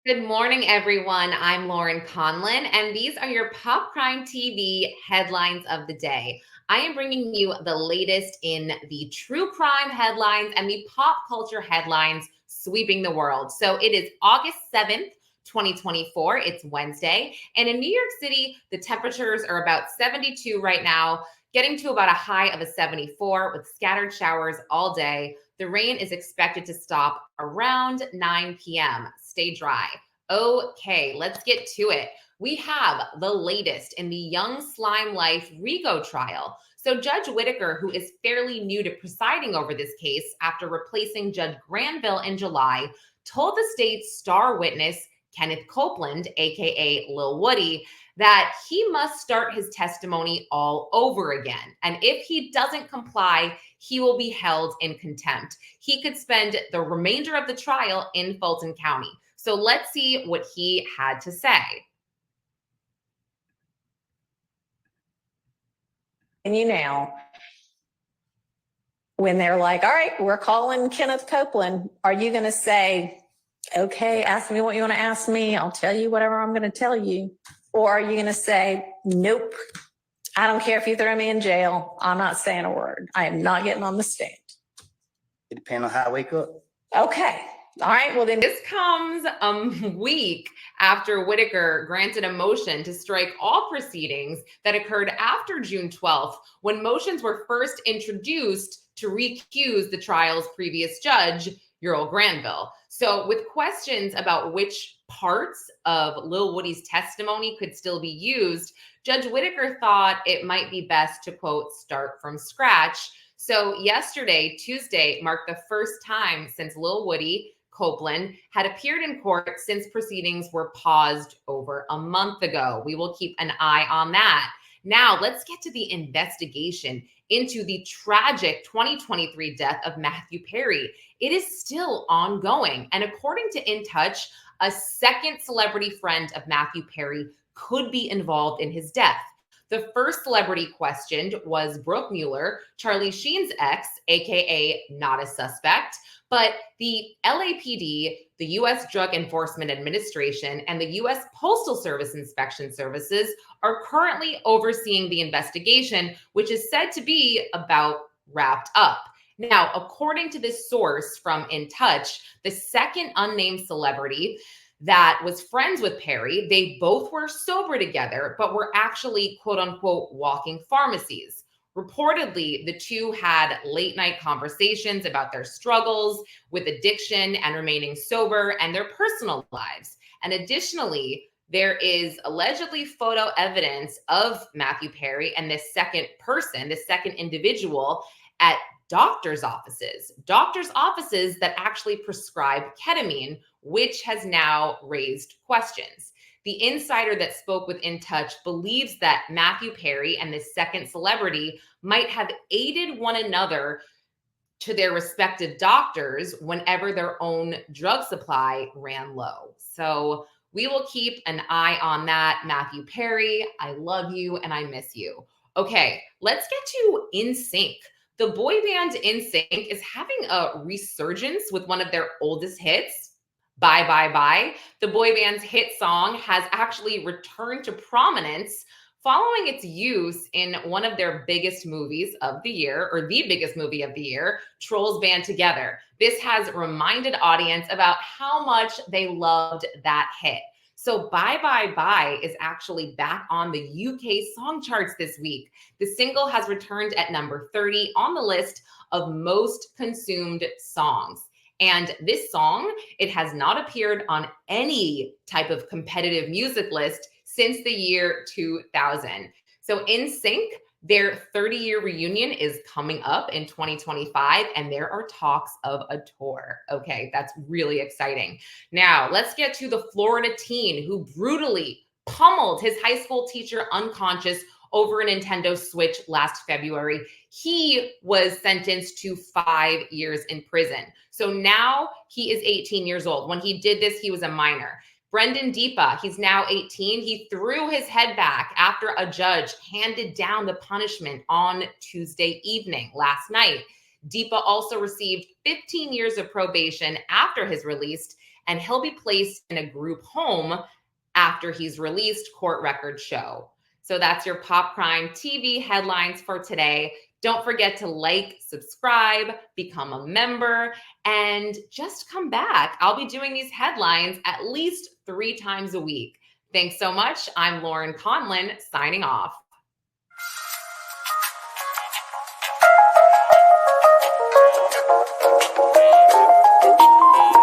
Good morning, everyone. I'm Lauren Conlin, and these are your Pop Crime TV headlines of the day. I am bringing you the latest in the true crime headlines and the pop culture headlines sweeping the world. So it is August 7th, 2024. It's Wednesday. And in New York City, the temperatures are about 72 right now, getting to about a high of a 74 with scattered showers all day. The rain is expected to stop around 9 p.m. Stay dry. Okay, let's get to it. We have the latest in the Young Slime Life RICO trial. So Judge Whitaker, who is fairly new to presiding over this case after replacing Judge Granville in July, told the state's star witness, Kenneth Copeland, aka Lil Woody, that he must start his testimony all over again. And if he doesn't comply, he will be held in contempt. He could spend the remainder of the trial in Fulton County. So let's see what he had to say. And you now, when they're like, all right, we're calling Kenneth Copeland, are you going to say, okay, ask me what you want to ask me, I'll tell you whatever I'm going to tell you? Or are you going to say, nope, I don't care if you throw me in jail, I'm not saying a word, I am not getting on the stand? It depends on how I wake up. Okay. All right, well then. This comes a week after Whitaker granted a motion to strike all proceedings that occurred after June 12th, when motions were first introduced to recuse the trial's previous judge, Granville. So with questions about which parts of Lil Woody's testimony could still be used, Judge Whitaker thought it might be best to, quote, start from scratch. So yesterday, Tuesday, marked the first time since Lil Woody Copeland had appeared in court since proceedings were paused over a month ago. We will keep an eye on that. Now, let's get to the investigation into the tragic 2023 death of Matthew Perry. It is still ongoing. And according to In Touch, a second celebrity friend of Matthew Perry could be involved in his death. The first celebrity questioned was Brooke Mueller, Charlie Sheen's ex, aka not a suspect. But the LAPD, the U.S. Drug Enforcement Administration, and the U.S. Postal Service Inspection Services are currently overseeing the investigation, which is said to be about wrapped up. Now, according to this source from In Touch, the second unnamed celebrity that was friends with Perry, they both were sober together, but were actually, quote unquote, walking pharmacies. Reportedly, the two had late night conversations about their struggles with addiction and remaining sober and their personal lives. And additionally, there is allegedly photo evidence of Matthew Perry and this second person, this second individual at doctors' offices that actually prescribe ketamine, which has now raised questions. The insider that spoke with In Touch believes that Matthew Perry and this second celebrity might have aided one another to their respective doctors whenever their own drug supply ran low. So we will keep an eye on that. Matthew Perry, I love you and I miss you. Okay, let's get to NSYNC. The boy band NSYNC is having a resurgence with one of their oldest hits, Bye Bye Bye. The boy band's hit song has actually returned to prominence following its use in one of their biggest movies of the year, or the biggest movie of the year, Trolls Band Together. This has reminded audience about how much they loved that hit. So Bye Bye Bye is actually back on the UK song charts this week. The single has returned at number 30 on the list of most consumed songs. And this song, it has not appeared on any type of competitive music list since the year 2000. So NSYNC, their 30-year reunion is coming up in 2025, and there are talks of a tour. Okay, that's really exciting. Now, let's get to the Florida teen who brutally pummeled his high school teacher unconscious over a Nintendo Switch last February. He was sentenced to 5 years in prison. So now he is 18 years old. When he did this, he was a minor. Brendan Deepa, he's now 18. He threw his head back after a judge handed down the punishment on Tuesday evening, last night. Deepa also received 15 years of probation after his release, and he'll be placed in a group home after he's released, court records show. So that's your Pop Crime TV headlines for today. Don't forget to like, subscribe, become a member, and just come back. I'll be doing these headlines at least 3 times a week. Thanks so much. I'm Lauren Conlin, signing off.